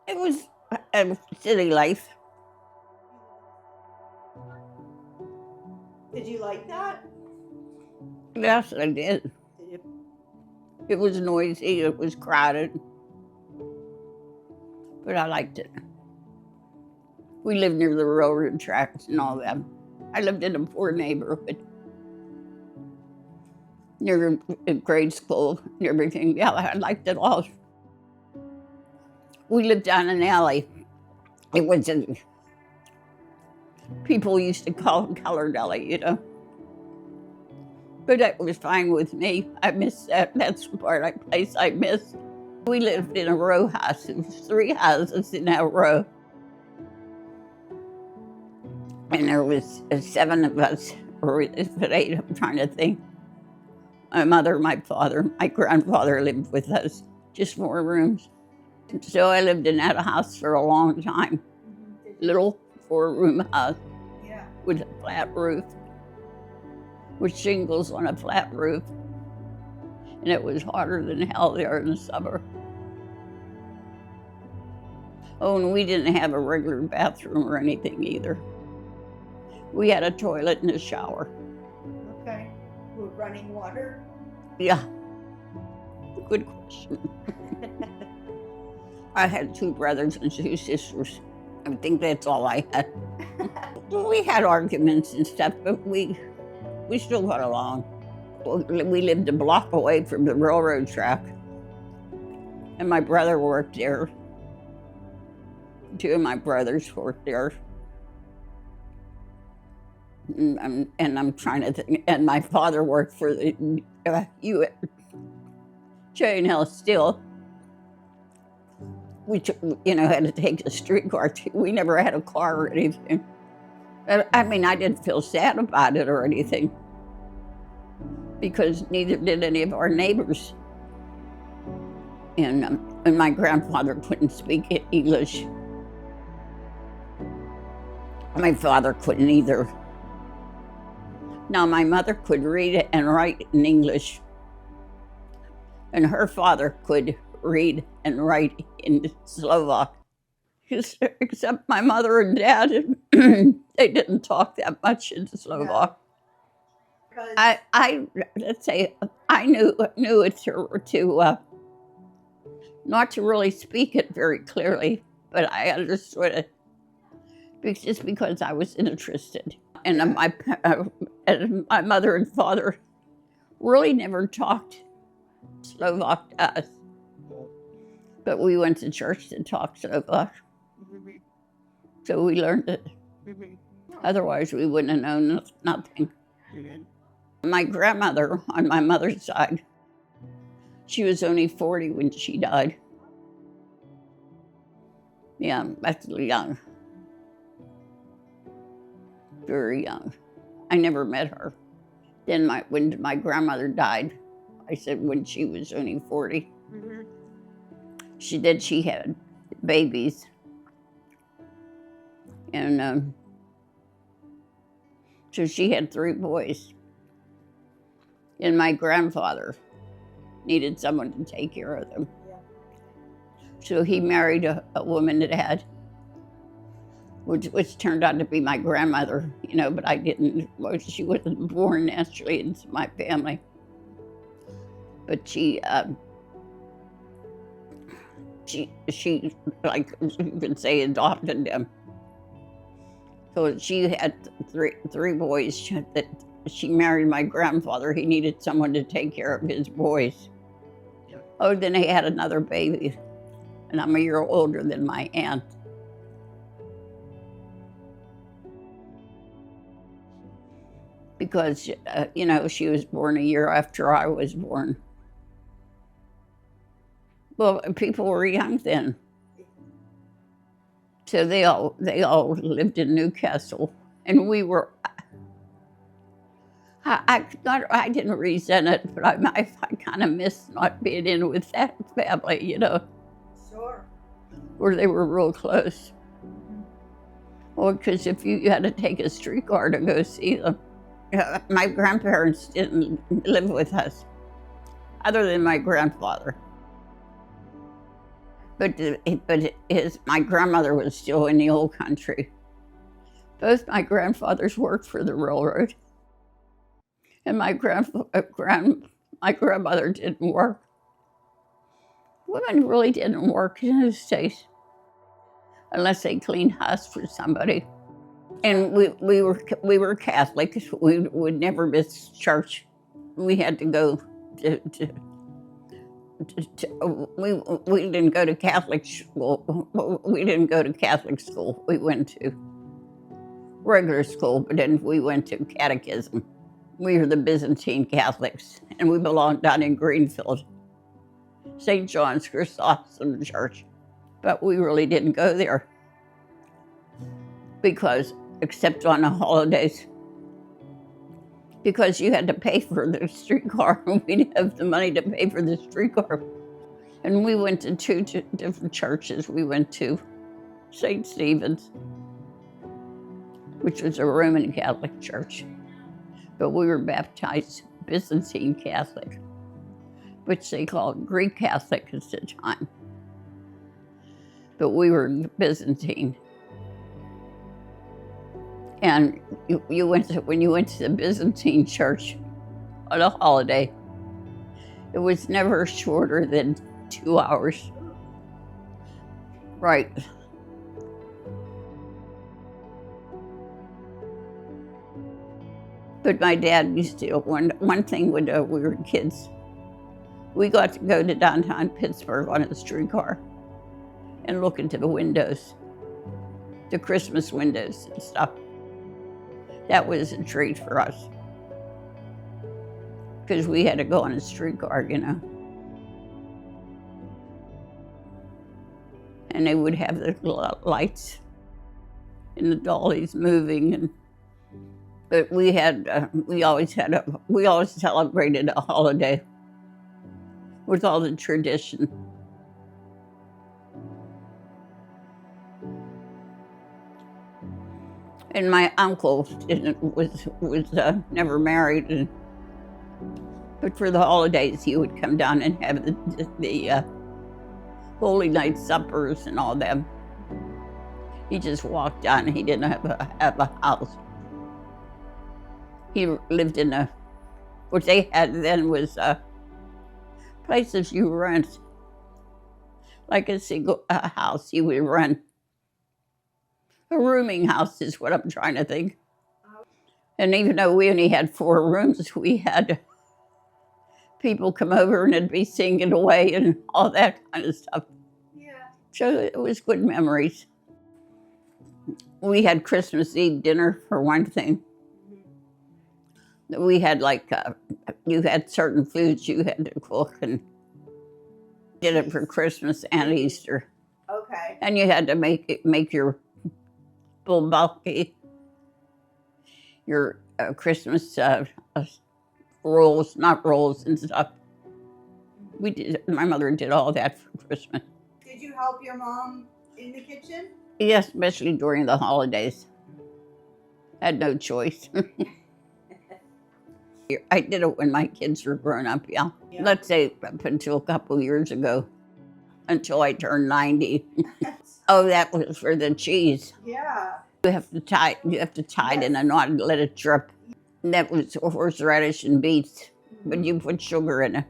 It was a city life. Did you like that? Yes, I did. Did you? It was noisy, it was crowded, but I liked it. We lived near the railroad tracks and all that. I lived in a poor neighborhood, near a grade school and everything. Yeah, I liked it all. We lived down an alley. It was people used to call it Colored Alley, you know. But that was fine with me. I miss that. That's the place I miss. We lived in a row house. It was 3 houses in our row. And there was 7 of us, or is it 8? I'm trying to think. My mother, my father, my grandfather lived with us, just 4 rooms. So I lived in that house for a long time. Little 4-room house with a flat roof, with shingles on a flat roof. And it was hotter than hell there in the summer. Oh, and we didn't have a regular bathroom or anything either. We had a toilet and a shower. Okay. With running water? Yeah. Good question. I had 2 brothers and 2 sisters. I think that's all I had. We had arguments and stuff, but we still got along. We lived a block away from the railroad track, and my brother worked there. 2 of my brothers worked there. And I'm trying to think, and my father worked for the J&L Steel, which, you know, had to take a streetcar. We never had a car or anything. I mean, I didn't feel sad about it or anything, because neither did any of our neighbors. And my grandfather couldn't speak English. My father couldn't either. Now, my mother could read and write in English, and her father could read and write in Slovak. Except my mother and dad, they didn't talk that much in Slovak. I let's say I knew it to not to really speak it very clearly, but I understood it just because I was interested. And my mother and father really never talked Slovak to us, but we went to church to talk Slovak, so we learned it. Otherwise, we wouldn't have known nothing. My grandmother on my mother's side, she was only 40 when she died. Yeah, that's young. Very young. I never met her. Then when my grandmother died, I said when she was only 40. She had babies. And so she had 3 boys. And my grandfather needed someone to take care of them. So he married a woman that had, which turned out to be my grandmother, you know, but she wasn't born naturally into my family. But she like you could say adopted them. So she had 3 boys that she married my grandfather. He needed someone to take care of his boys. Oh, then he had another baby, and I'm a year older than my aunt. Because, you know, she was born a year after I was born. Well, people were young then. So they all lived in Newcastle, and we were. I didn't resent it, but I kind of missed not being in with that family, you know. Sure. Where they were real close. Well, because if you had to take a streetcar to go see them. My grandparents didn't live with us, other than my grandfather. but my grandmother was still in the old country. Both my grandfathers worked for the railroad, and my grandmother didn't work. Women really didn't work in those days unless they cleaned house for somebody. And we were Catholic. We would never miss church. We had to go we didn't go to Catholic school. We didn't go to Catholic school. We went to regular school, but then we went to catechism. We were the Byzantine Catholics, and we belonged down in Greenfield, St. John's Chrysostom Church. But we really didn't go there because, except on the holidays, because you had to pay for the streetcar, and we didn't have the money to pay for the streetcar. And we went to two different churches. We went to St. Stephen's, which was a Roman Catholic church, but we were baptized Byzantine Catholic, which they called Greek Catholic at the time. But we were Byzantine. And when you went to the Byzantine church on a holiday, it was never shorter than 2 hours. Right. But my dad used to, one thing when we were kids, we got to go to downtown Pittsburgh on a streetcar and look into the windows, the Christmas windows and stuff. That was a treat for us, because we had to go on a streetcar, you know. And they would have the lights and the dollies moving, but we always celebrated a holiday with all the tradition. And my uncle was never married, but for the holidays he would come down and have the Holy Night suppers and all them. He just walked down. He didn't have a house. He lived in what they had then was places you rent, like a single house you would rent. A rooming house is what I'm trying to think. And even though we only had 4 rooms, we had people come over and it'd be singing away and all that kind of stuff. Yeah. So it was good memories. We had Christmas Eve dinner, for one thing. We had you had certain foods you had to cook, and did it for Christmas and Easter. Okay. And you had to make your bulgogi, your Christmas rolls, not rolls and stuff. My mother did all that for Christmas. Did you help your mom in the kitchen? Yes, especially during the holidays. Had no choice. I did it when my kids were grown up, yeah. Let's say up until a couple years ago, until I turned 90. Oh, that was for the cheese. Yeah. You have to tie it in a knot and let it drip. And that was horseradish and beets, but you put sugar in it.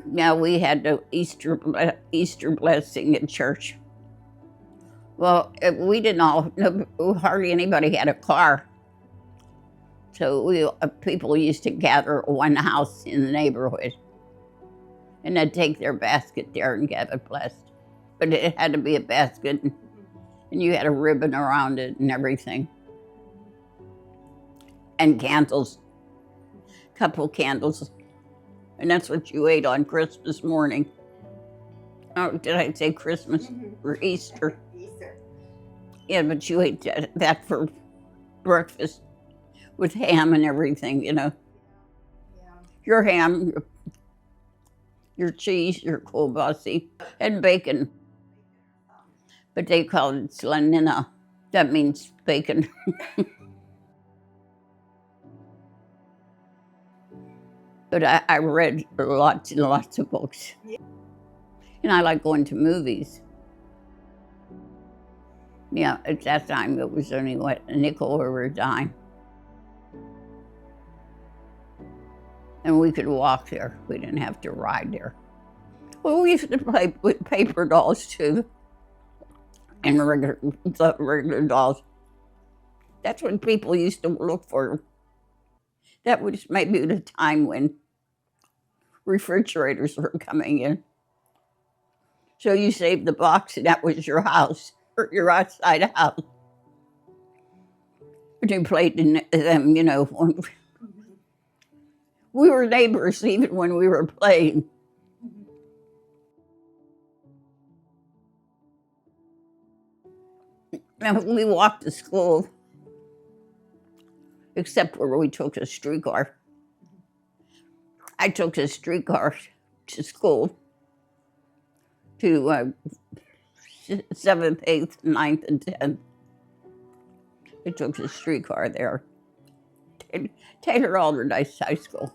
Now we had the Easter blessing at church. Well, we didn't all, hardly anybody had a car. So people used to gather at one house in the neighborhood, and they'd take their basket there and get it blessed. But it had to be a basket, and you had a ribbon around it and everything. And candles, couple candles. And that's what you ate on Christmas morning. Oh, did I say Christmas or Easter? Easter. Yeah, but you ate that for breakfast with ham and everything, you know. Yeah. Your ham, your cheese, your kielbasa, and bacon. But they call it slanina. That means bacon. But I read lots and lots of books. And I like going to movies. Yeah, at that time it was only, what, a nickel or a dime. And we could walk there. We didn't have to ride there. Well, we used to play with paper dolls too, and regular dolls. That's what people used to look for. That was maybe the time when refrigerators were coming in. So you saved the box, and that was your house, or your outside house. But you played in them, you know. We were neighbors even when we were playing. And we walked to school, except where we took a streetcar. I took a streetcar to school, to 7th, 8th, 9th, and 10th. I took a streetcar there. Taylor Alderdice High School.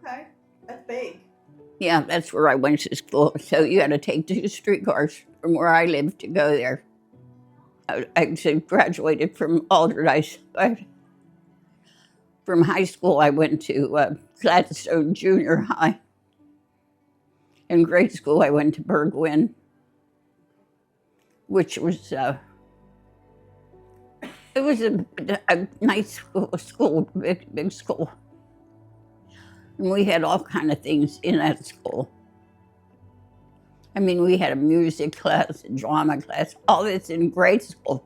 Okay, that's big. Yeah, that's where I went to school. So you had to take 2 streetcars from where I lived to go there. I graduated from Alderdice. From high school, I went to Gladstone Junior High. In grade school, I went to Bergwin, which was it was a nice school, big school. And we had all kind of things in that school. I mean, we had a music class, a drama class, all this in grade school.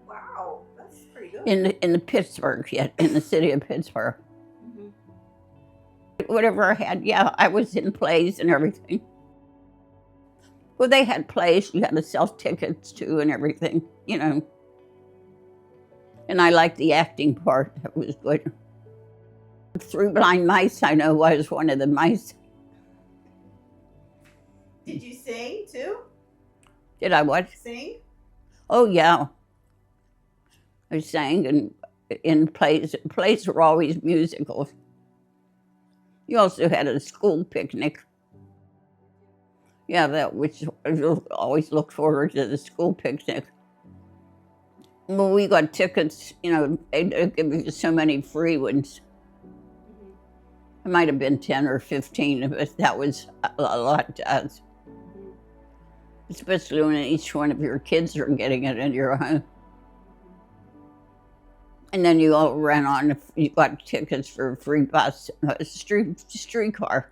Wow, that's pretty good. In the Pittsburgh, yeah, in the city of Pittsburgh. Mm-hmm. Whatever I had, yeah, I was in plays and everything. Well, they had plays, you had to sell tickets to and everything, you know. And I liked the acting part, that was good. 3 Blind Mice, I know, was one of the mice. Did you sing too? Did I what? Sing? Oh, yeah. I sang in plays. Plays were always musicals. You also had a school picnic. Yeah, that which I always look forward to, the school picnic. Well, we got tickets, you know, they'd give you so many free ones. It might have been 10 or 15, but that was a lot to us. Especially when each one of your kids are getting it in your home. And then you all ran on, you got tickets for a free bus, a streetcar.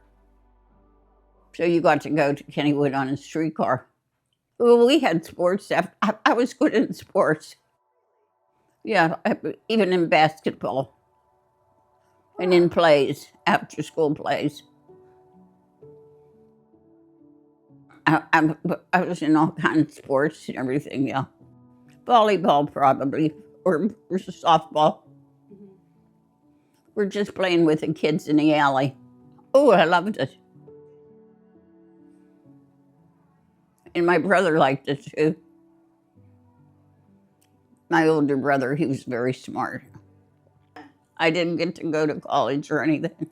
So you got to go to Kennywood on a streetcar. Well, we had sports. I was good in sports. Yeah, even in basketball. And in plays, after school plays. I was in all kinds of sports and everything, yeah. Volleyball probably, or softball. Mm-hmm. We're just playing with the kids in the alley. Oh, I loved it. And my brother liked it too. My older brother, he was very smart. I didn't get to go to college or anything.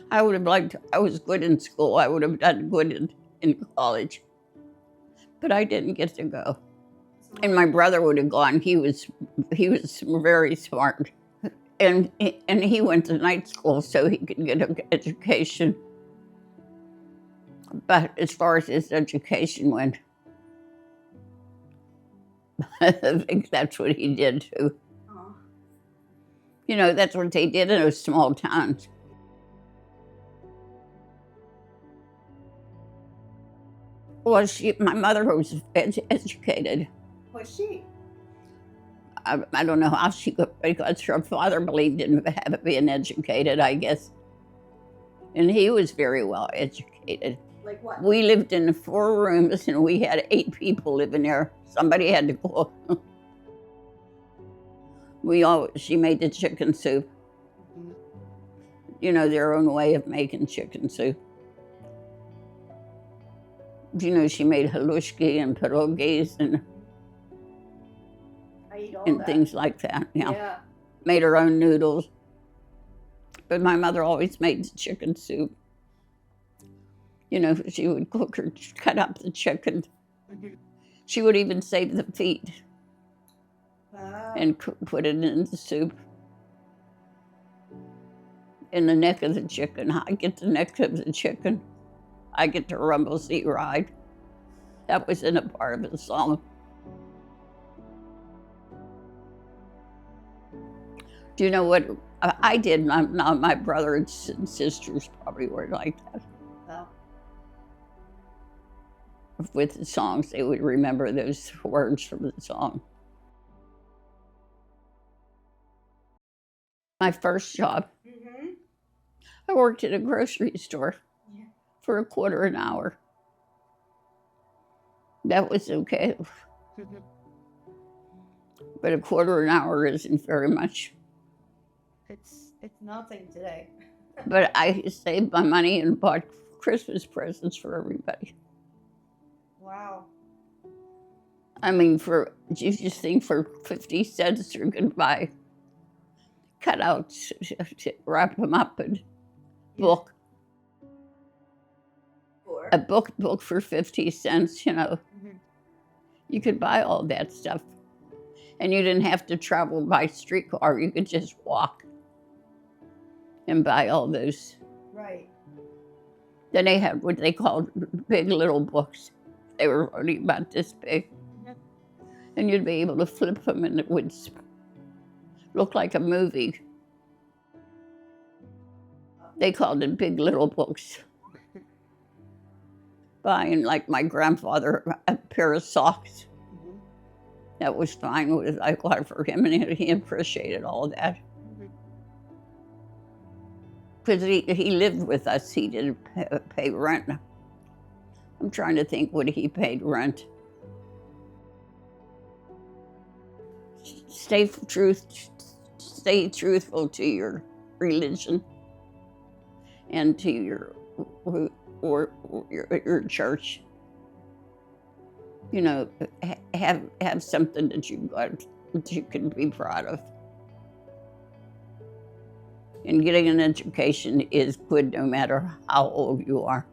I would have liked, I was good in school. I would have done good in college. But I didn't get to go. And my brother would have gone. He was very smart. And he went to night school so he could get an education. But as far as his education went, I think that's what he did too. Oh. You know, that's what they did in those small towns. Well, my mother was educated. Was she? I don't know how she got, because her father believed in being educated, I guess. And he was very well educated. Like what? We lived in 4 rooms and we had 8 people living there. Somebody had to cook. She made the chicken soup. Mm-hmm. You know, their own way of making chicken soup. You know, she made halushki and pierogies and things like that. Yeah. Made her own noodles. But my mother always made the chicken soup. You know, she would cook or cut up the chicken. She would even save the feet and put it in the soup. In the neck of the chicken, I get the neck of the chicken. I get the rumble seat ride. That was in a part of the song. Do you know what I did? Now my brother and sisters probably were like that. Oh. With the songs, they would remember those words from the song. My first job, I worked at a grocery store for a quarter an hour. That was okay. But a quarter an hour isn't very much. It's nothing today. But I saved my money and bought Christmas presents for everybody. Wow. I mean, you just think for 50 cents you can buy cutouts, wrap them up and book. A book for 50 cents, you know. You could buy all that stuff. And you didn't have to travel by streetcar. You could just walk and buy all those. Right. Then they had what they called big little books. They were only about this big. And you'd be able to flip them and it would look like a movie. They called it big little books. Buying, like my grandfather, a pair of socks. That was fine. I got for him, and he appreciated all of that. Because he lived with us. He didn't pay rent. I'm trying to think what he paid rent. Stay truthful to your religion and to your church. You know, have something that you can be proud of. And getting an education is good no matter how old you are.